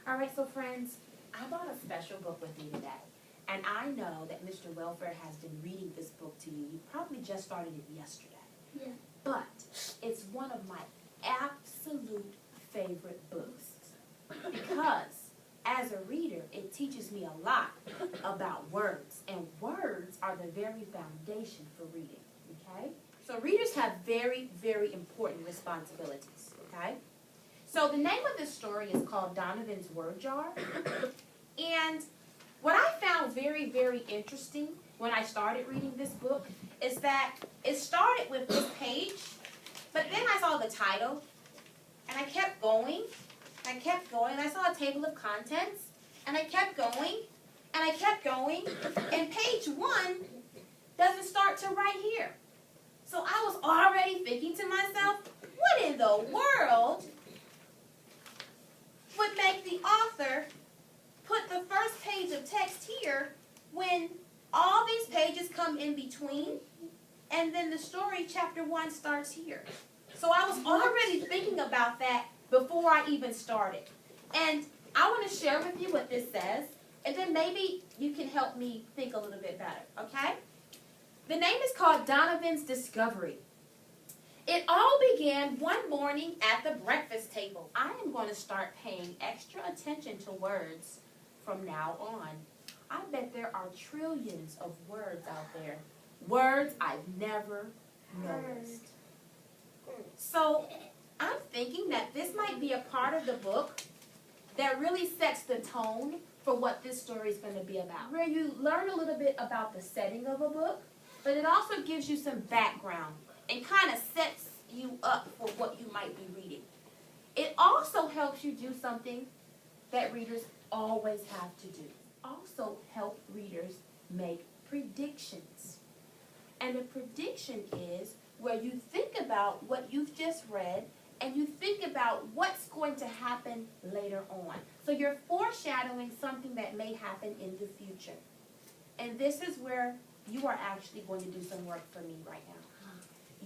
All right, so friends, I brought a special book with me today. And I know that Mr. Welfare has been reading this book to you. You probably just started it yesterday. Yeah. But it's one of my absolute favorite books. Because as a reader, it teaches me a lot about words. And words are the very foundation for reading. Okay? So readers have very, very important responsibilities. Okay? So the name of this story is called Donovan's Word Jar. And what I found very, very interesting when I started reading this book is that it started with this page, but then I saw the title, and I kept going, and I kept going, and I saw a table of contents, and I kept going, and I kept going, and page 1 doesn't start till right here. So I was already thinking to myself, what in the world would make the author put the first page of text here when all these pages come in between and then the story chapter 1 starts here. So I was already thinking about that before I even started. And I want to share with you what this says, and then maybe you can help me think a little bit better, okay? The name is called Donovan's Discovery. It all began one morning at the breakfast table. I am going to start paying extra attention to words from now on. I bet there are trillions of words out there. Words I've never noticed. So I'm thinking that this might be a part of the book that really sets the tone for what this story is going to be about. Where you learn a little bit about the setting of a book, but it also gives you some background and kind of sets you up for what you might be reading. It also helps you do something that readers always have to do. Also help readers make predictions. And a prediction is where you think about what you've just read and you think about what's going to happen later on. So you're foreshadowing something that may happen in the future. And this is where you are actually going to do some work for me right now.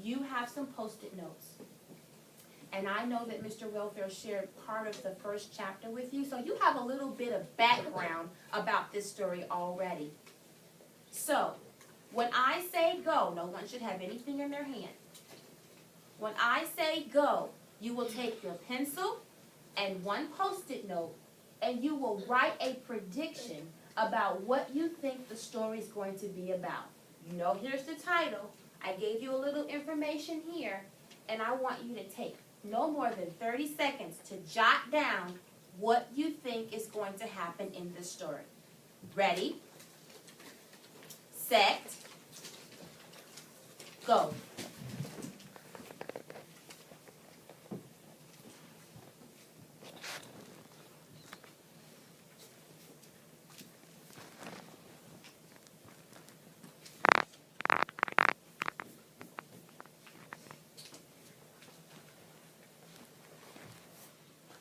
You have some Post-it notes. And I know that Mr. Welfare shared part of the first chapter with you, so you have a little bit of background about this story already. So, when I say go, no one should have anything in their hand. When I say go, you will take your pencil and one Post-it note, and you will write a prediction about what you think the story is going to be about. You know, here's the title. I gave you a little information here, and I want you to take no more than 30 seconds to jot down what you think is going to happen in this story. Ready, set, go.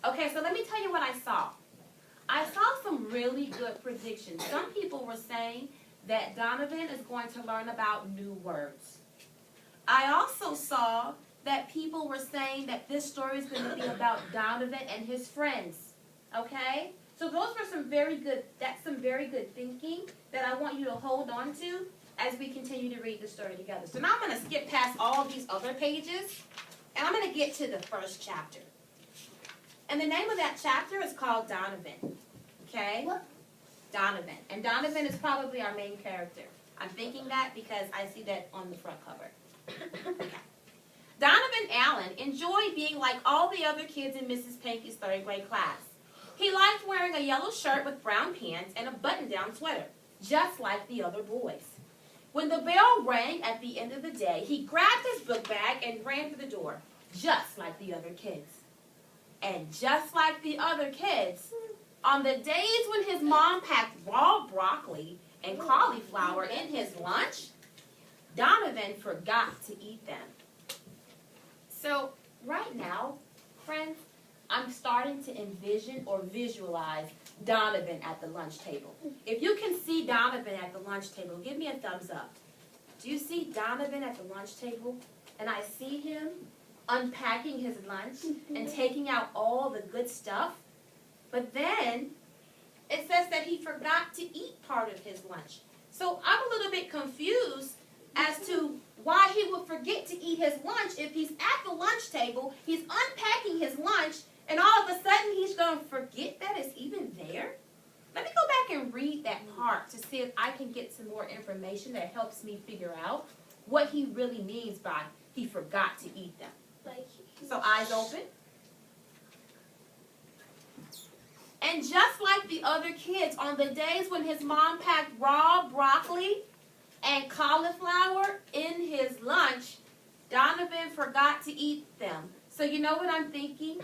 Okay, so let me tell you what I saw. I saw some really good predictions. Some people were saying that Donovan is going to learn about new words. I also saw that people were saying that this story is going to be about Donovan and his friends. Okay? So those were some very good thinking that I want you to hold on to as we continue to read the story together. So now I'm going to skip past all these other pages, and I'm going to get to the first chapter. And the name of that chapter is called Donovan. Okay? What? Donovan. And Donovan is probably our main character. I'm thinking that because I see that on the front cover. Okay. Donovan Allen enjoyed being like all the other kids in Mrs. Pinky's third grade class. He liked wearing a yellow shirt with brown pants and a button-down sweater, just like the other boys. When the bell rang at the end of the day, he grabbed his book bag and ran to the door, just like the other kids. And just like the other kids, on the days when his mom packed raw broccoli and cauliflower in his lunch, Donovan forgot to eat them. So right now, friends, I'm starting to envision or visualize Donovan at the lunch table. If you can see Donovan at the lunch table, give me a thumbs up. Do you see Donovan at the lunch table? And I see him unpacking his lunch and taking out all the good stuff. But then it says that he forgot to eat part of his lunch. So I'm a little bit confused as to why he would forget to eat his lunch if he's at the lunch table, he's unpacking his lunch, and all of a sudden he's going to forget that it's even there. Let me go back and read that part to see if I can get some more information that helps me figure out what he really means by he forgot to eat them. So eyes open. And just like the other kids, on the days when his mom packed raw broccoli and cauliflower in his lunch, Donovan forgot to eat them. So you know what I'm thinking?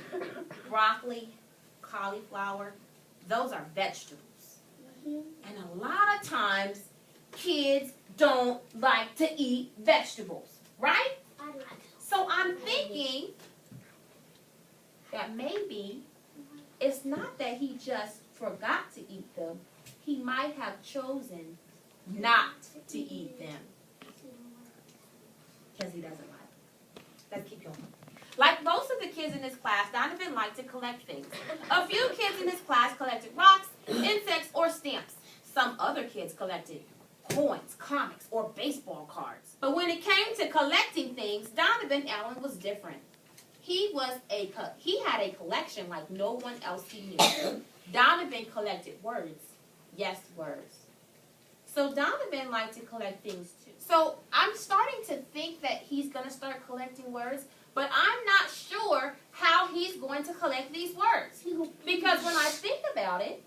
Broccoli, cauliflower, those are vegetables. And a lot of times, kids don't like to eat vegetables, right? So I'm thinking that maybe it's not that he just forgot to eat them. He might have chosen not to eat them because he doesn't like them. Let's keep going. Like most of the kids in this class, Donovan liked to collect things. A few kids in his class collected rocks, insects, or stamps. Some other kids collected coins, comics, or baseball cards. But when it came to collecting things, Donovan Allen was different. He had a collection like no one else he knew. Donovan collected words. Yes, words. So Donovan liked to collect things too. So I'm starting to think that he's going to start collecting words, but I'm not sure how he's going to collect these words. Because when I think about it,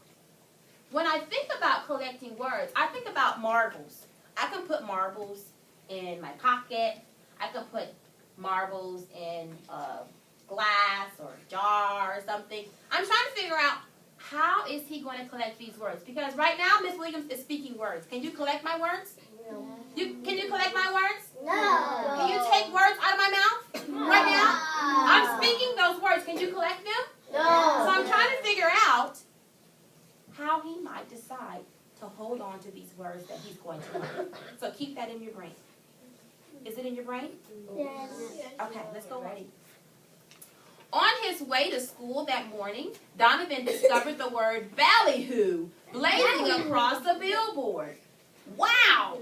when I think about collecting words, I think about marbles. I can put marbles in my pocket. I can put marbles in a glass or a jar or something. I'm trying to figure out how is he going to collect these words. Because right now, Miss Williams is speaking words. Can you collect my words? No. Can you collect my words? No. Can you take words out of my mouth right now? I'm speaking those words. Can you collect them? No. So I'm trying to figure out how he might decide to hold on to these words that he's going to learn. So keep that in your brain. Is it in your brain? Yes. Okay, let's go. Ready. On his way to school that morning, Donovan discovered the word ballyhoo blazing across the billboard. Wow!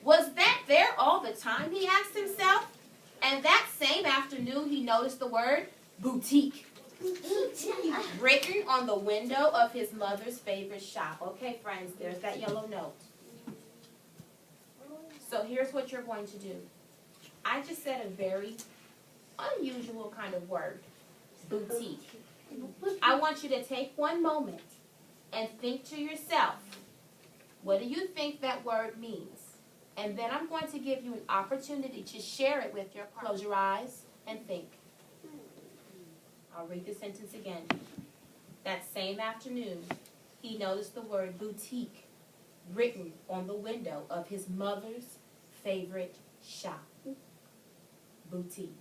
Was that there all the time, he asked himself. And that same afternoon, he noticed the word boutique written on the window of his mother's favorite shop. Okay, friends, there's that yellow note. So here's what you're going to do. I just said a very unusual kind of word, boutique. I want you to take one moment and think to yourself, what do you think that word means? And then I'm going to give you an opportunity to share it with your partner. Close your eyes and think. I'll read the sentence again. That same afternoon, he noticed the word boutique written on the window of his mother's favorite shop. Boutique.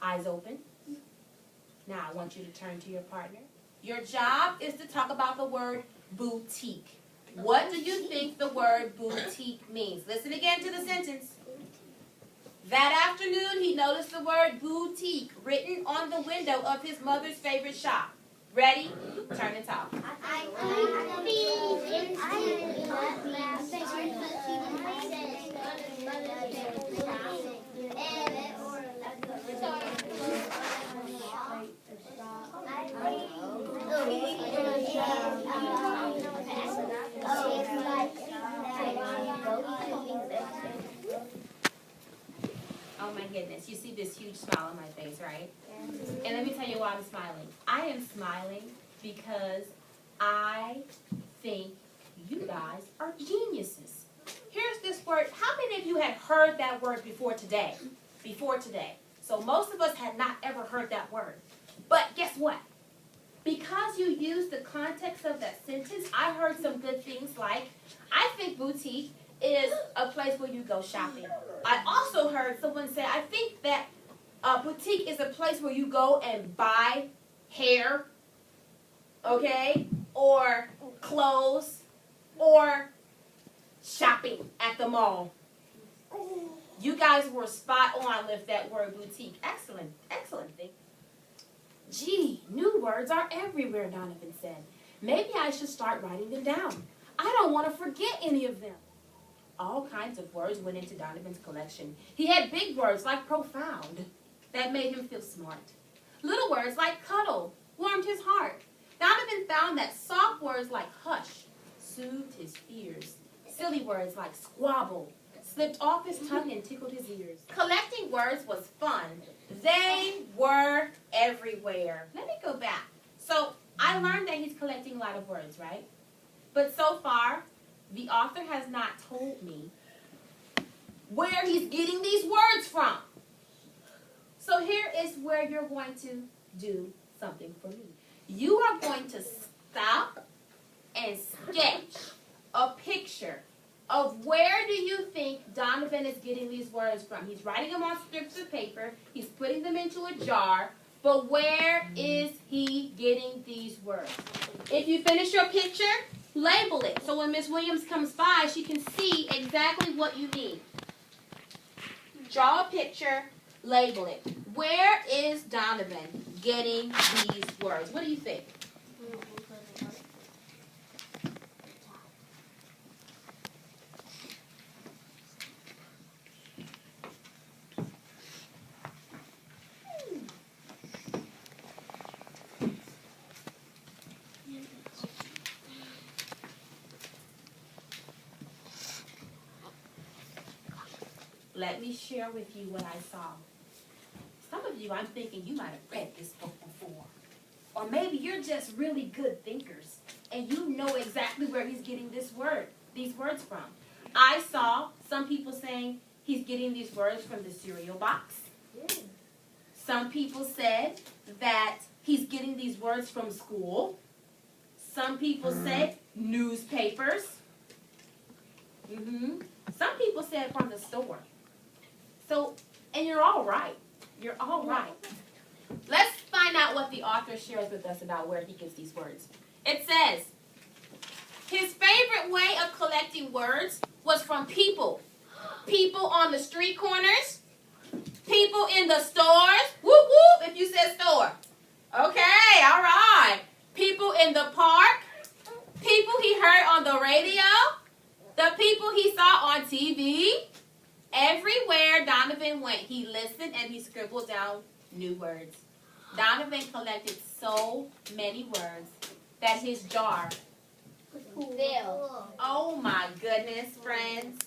Eyes open. Now I want you to turn to your partner. Your job is to talk about the word boutique. What do you think the word boutique means? Listen again to the sentence. That afternoon, he noticed the word boutique written on the window of his mother's favorite shop. Ready? Turn and talk. Oh my goodness, you see this huge smile on my face, right? And let me tell you why I'm smiling. I am smiling because I think you guys are geniuses. Here's this word. How many of you had heard that word before today? Before today. So most of us had not ever heard that word. But guess what? Because you used the context of that sentence, I heard some good things like, I think boutique is a place where you go shopping. I also heard someone say, I think that a boutique is a place where you go and buy hair, okay, or clothes, or shopping at the mall. You guys were spot on with that word boutique. Excellent, excellent thing. Gee, new words are everywhere, Donovan said. Maybe I should start writing them down. I don't want to forget any of them. All kinds of words went into Donovan's collection. He had big words like profound. That made him feel smart. Little words like cuddle warmed his heart. Donovan found that soft words like hush soothed his fears. Silly words like squabble slipped off his tongue and tickled his ears. Collecting words was fun. They were everywhere. Let me go back. So I learned that he's collecting a lot of words, right? But so far, the author has not told me where he's getting these words from. So here is where you're going to do something for me. You are going to stop and sketch a picture of where do you think Donovan is getting these words from. He's writing them on strips of paper. He's putting them into a jar. But where is he getting these words? If you finish your picture, label it. So when Miss Williams comes by, she can see exactly what you need. Draw a picture, label it. Where is Donovan getting these words? What do you think? Let me share with you what I saw. Some of you, I'm thinking you might have read this book before. Or maybe you're just really good thinkers, and you know exactly where he's getting these words from. I saw some people saying he's getting these words from the cereal box. Some people said that he's getting these words from school. Some people said newspapers. Some people said from the store. So, and you're all right. You're all right. Let's find out what the author shares with us about where he gets these words. It says, his favorite way of collecting words was from people. People on the street corners. People in the stores. Whoop, whoop, if you said store. Okay, all right. People in the park. People he heard on the radio. The people he saw on TV. Everywhere Donovan went, he listened and he scribbled down new words. Donovan collected so many words that his jar filled. Oh my goodness, friends.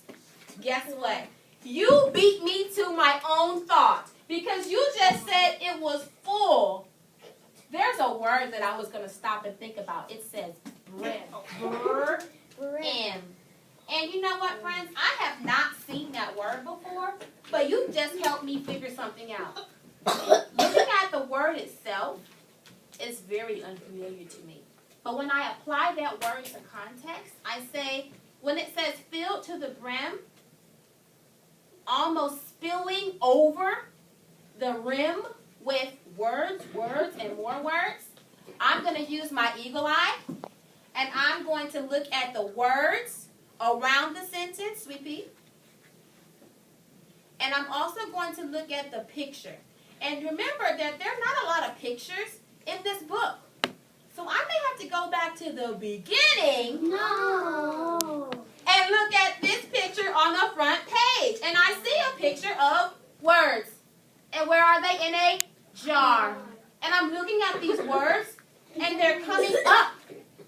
Guess what? You beat me to my own thought because you just said it was full. There's a word that I was going to stop and think about. It says brim. Brim. And you know what, friends? I have not seen that word before, but you just helped me figure something out. Looking at the word itself is very unfamiliar to me. But when I apply that word to context, I say, when it says filled to the brim, almost spilling over the rim with words, and more words, I'm going to use my eagle eye, and I'm going to look at the words around the sentence, Sweet Pea. And I'm also going to look at the picture. And remember that there are not a lot of pictures in this book. So I may have to go back to the beginning. No. And look at this picture on the front page. And I see a picture of words. And where are they? In a jar. And I'm looking at these words, and they're coming up.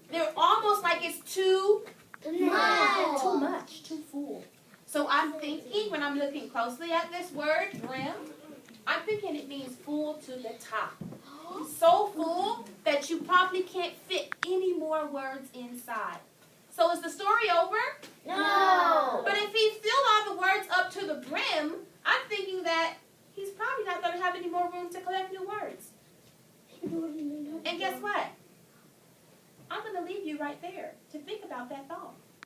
They're almost like it's too much, too full. So I'm thinking, when I'm looking closely at this word, brim, I'm thinking it means full to the top. So full that you probably can't fit any more words inside. So is the story over? No. But if he filled all the words up to the brim, I'm thinking that he's probably not going to have any more room to collect new words. And guess what? I'm going to leave you right there to think about that thought.